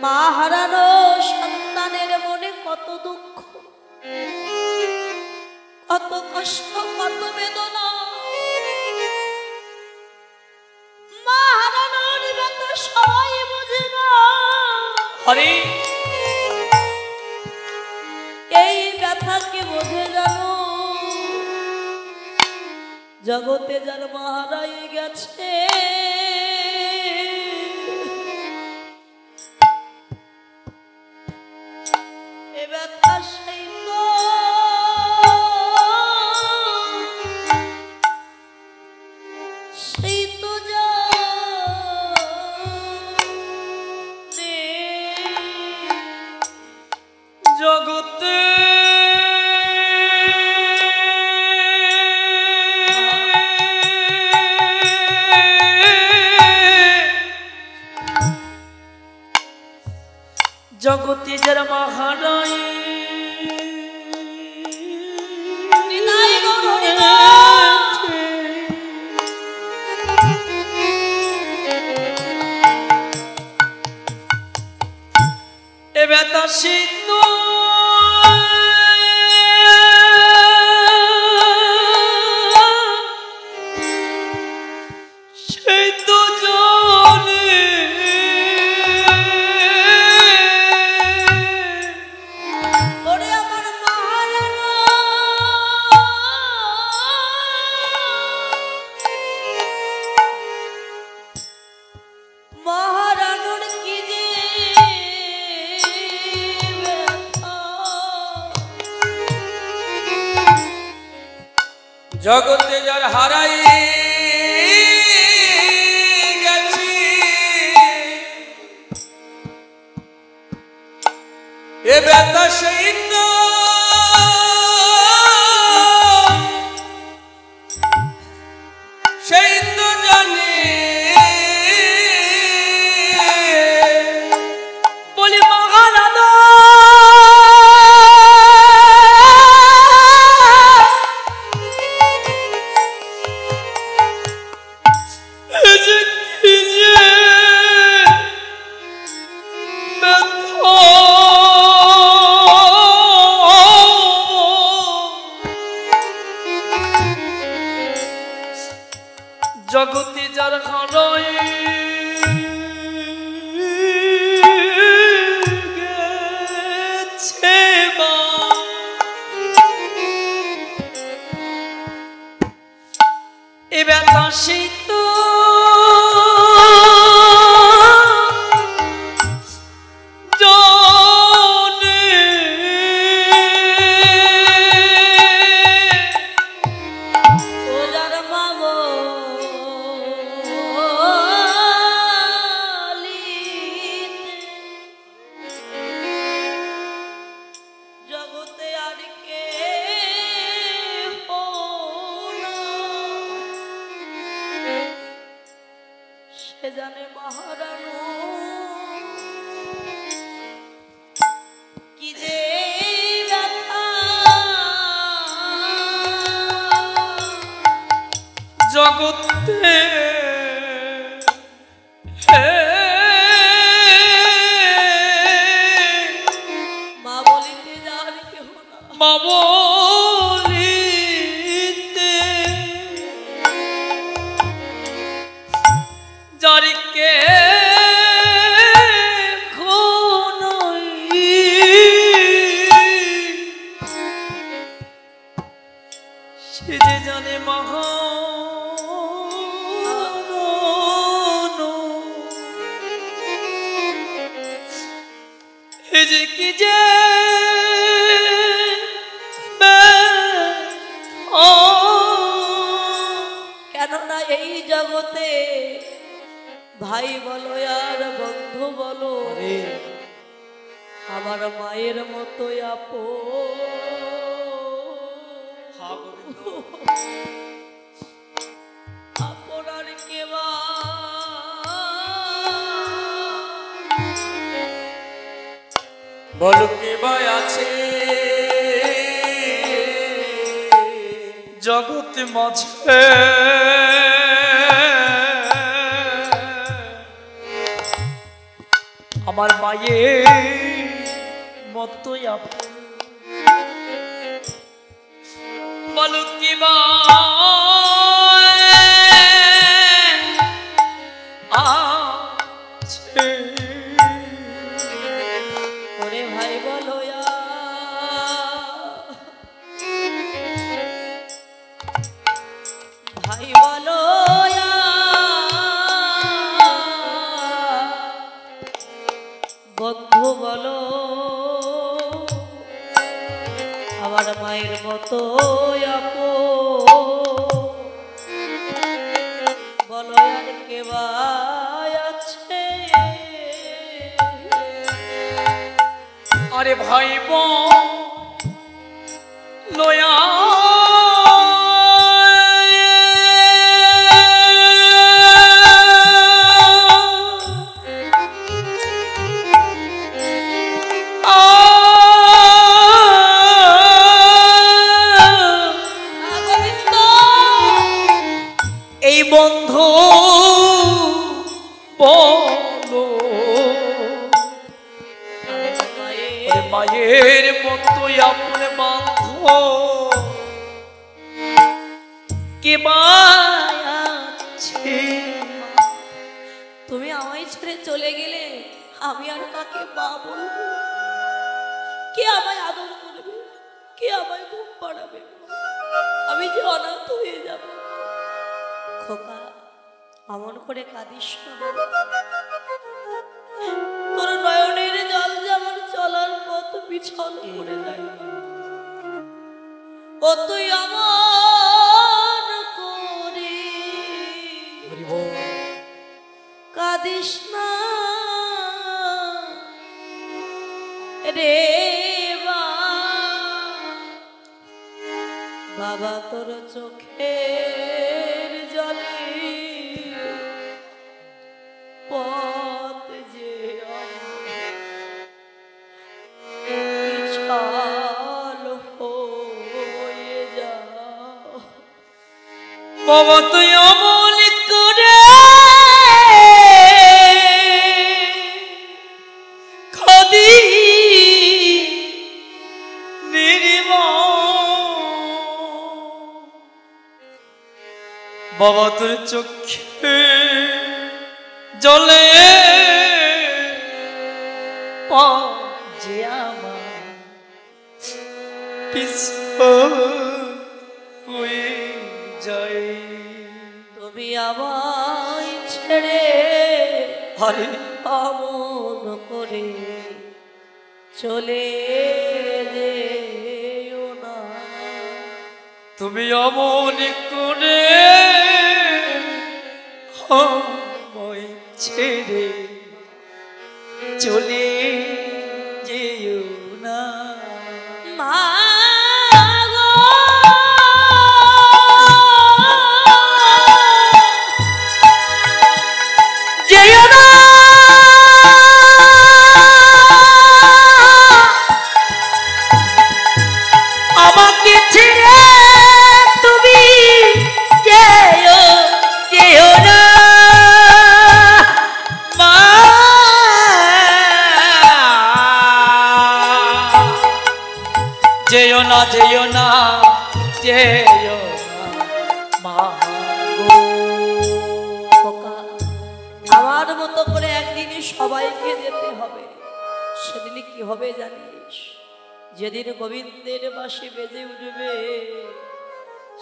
মা হারানো সন্তানের মনে কত দুঃখ, কত কষ্ট, কত বেদনা। মা হারানোর ব্যথা সবাই বোঝে না। হরে এই ব্যথা কে বোঝে জানো? জগতে যার মা হারাই গেছে, এ ব্যথা সেই তো জগতে জগতে যারা মা হারাই এ ব্যথা শীত সেই তো জানে ওরে আমার মা হারানো মা হারানোর কি যে জগতে যার হারাই গেছি এ ব্যথা সেই তো সেই তো জানে বলি মা হারানো জগতে যার হারাই গেছে মা এ ব্যথা সেই তো জানে মহারানো কি যে ব্যথা জগতে মা বলিতে যার কেহ না মা বলিতে যারিকে সে যে জানে মহা এ যে কি যে কেননা এই জগতে ভাই বলো আর বন্ধু বলো আমার মায়ের মতো আপনার কেবা বলো কে ভাই আছে জগৎ মাঝে আমার মায়ের মতোই আপন বলো কি বা আছে ওরে ভাই বলো ভাই বলো বন্ধু বলো আমার মায়ের মতো বলো আর কে আছে আরে ভাই লয়া এই বন্ধু বলো মায়ের মতোই আপন বান্ধব কে আছে তুমি আমায় ছেড়ে চলে গেলে আমি আর কাকে মা বলবো কে আমায় আদর করবে কে আমায় ঘুম পাড়াবে আমি যে অনাথ হয়ে যাব খোকা আমন করে কাঁদিস না তোর নয়নের জল যেমন চলার পথ পিছল করে দেয় ও তুই আমন করে কাঁদিস না রে বাবা তোর চোখের জলে পথ যে পিছল হয়ে যা বাবা তুই অমল করে খাদি বাবা তোর চোখে জলে যে আমার হয়ে যায় তুমি আমায় ছেড়ে আরে অমন করে চলে যেও না তুমি অমন করে আমায় ছেড়ে চলে যেও না মা গো যেও না আমাকে ছেড়ে তুমি যেও না মা যেও না যেও না যেও না মা খোকা আমার মতো করে একদিনই সবাইকে যেতে হবে সেদিনই কি হবে জানিস যেদিন গোবিন্দের বাঁশি বেজে উঠবে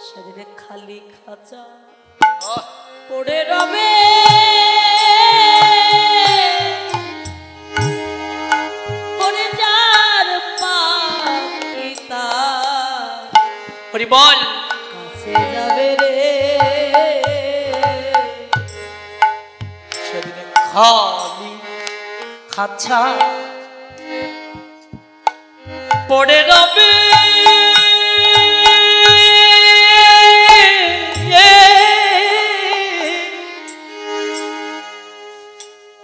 সেদিনে খালি খাঁচা পড়ে রবে পড়ে যার পাখি তার হরি বল কাছে যাবে রে সেদিনে খালি খাচ্ছা পড়ে রবে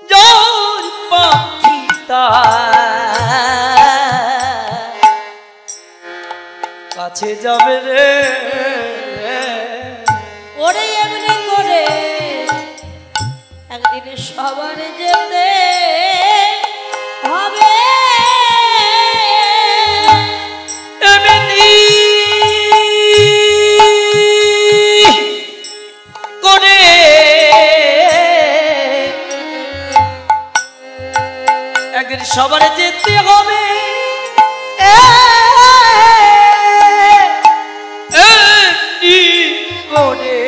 জোর পাখিটা কাছে যাবে রে ওরে এমনি করে একদিন সবার যেতে হবে এমনি করে একদিন সবার যেতে হবে এমনি করে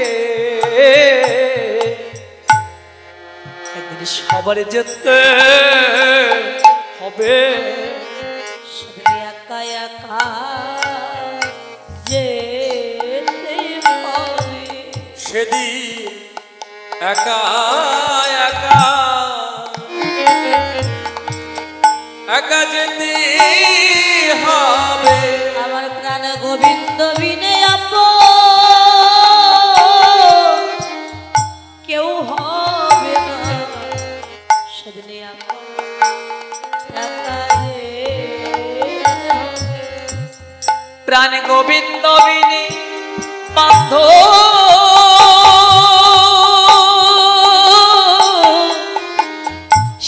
একদিন সবার যেতে হবে সেদিন একা একা যেতে হবে সেদিন একা একা একা যেতে হবে আমার প্রাণ গোবিন্দ বিনে কেউ হবে না সেদিন একা একা যেতে হবে। প্রাণ গোবিন্দ বিনি বান্ধ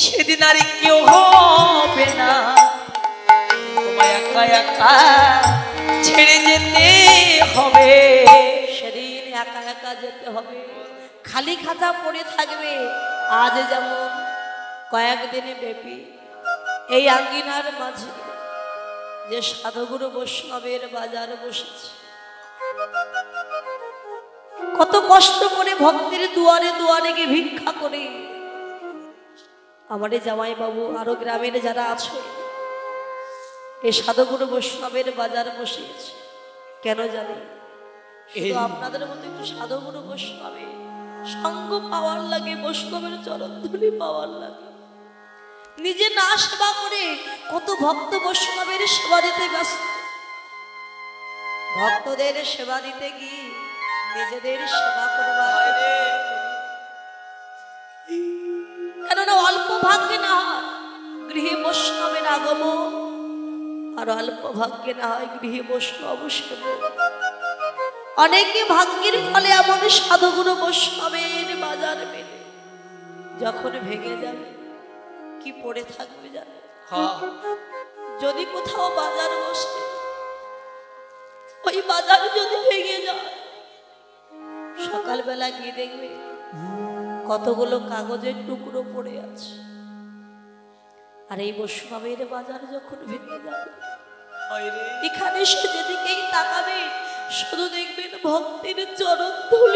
সেদিন আর কেউ হবে না তোমায় একা একা ছেড়ে যেতে হবে সেদিন একা একা যেতে হবে খালি খাতা পড়ে থাকবে আজ যেমন কয়েকদিনে ব্যাপী এই আঙ্গিনার মাঝে যে সাধুগুরু বৈষ্ণবের বাজার বসেছে কত কষ্ট করে ভক্তের দুয়ারে দুয়ারে গিয়ে ভিক্ষা করে আমার জামাই বাবু আরো গ্রামের যারা আছে এই সাধুগুরু বৈষ্ণবের বাজার বসিয়েছে কেন জানি শুধু আপনাদের মতো একটু সাধুগুরু বৈষ্ণবের সঙ্গ পাওয়ার লাগে বৈষ্ণবের চরণ ধুলি পাওয়ার লাগে নিজে না সেবা করে কত ভক্ত বৈষ্ণবের সেবা দিতে ব্যস্ত ভক্তদের সেবা দিতে গিয়ে নিজেদের সেবা করবার কেননা অল্প ভাগ্যে না হয় গৃহে বৈষ্ণবের আগমন আর অল্প ভাগ্যে না হয় গৃহে বৈষ্ণব সেবা অনেকে ভাগ্যের ফলে এমন সাধুগুরু বৈষ্ণবের বাজার মেলে যখন ভেঙে যাবে কি পড়ে থাকবে জানে যদি কোথাও বাজার বসে ওই বাজার যদি ভেঙে যায় সকালবেলা গিয়ে দেখবে কতগুলো কাগজের টুকরো পড়ে আছে আর এই বৈষ্ণবের বাজার যখন ভেঙে যাবে এখানে সে যেদিকেই তাকাবে শুধু দেখবেন ভক্তের চরণ ধুলি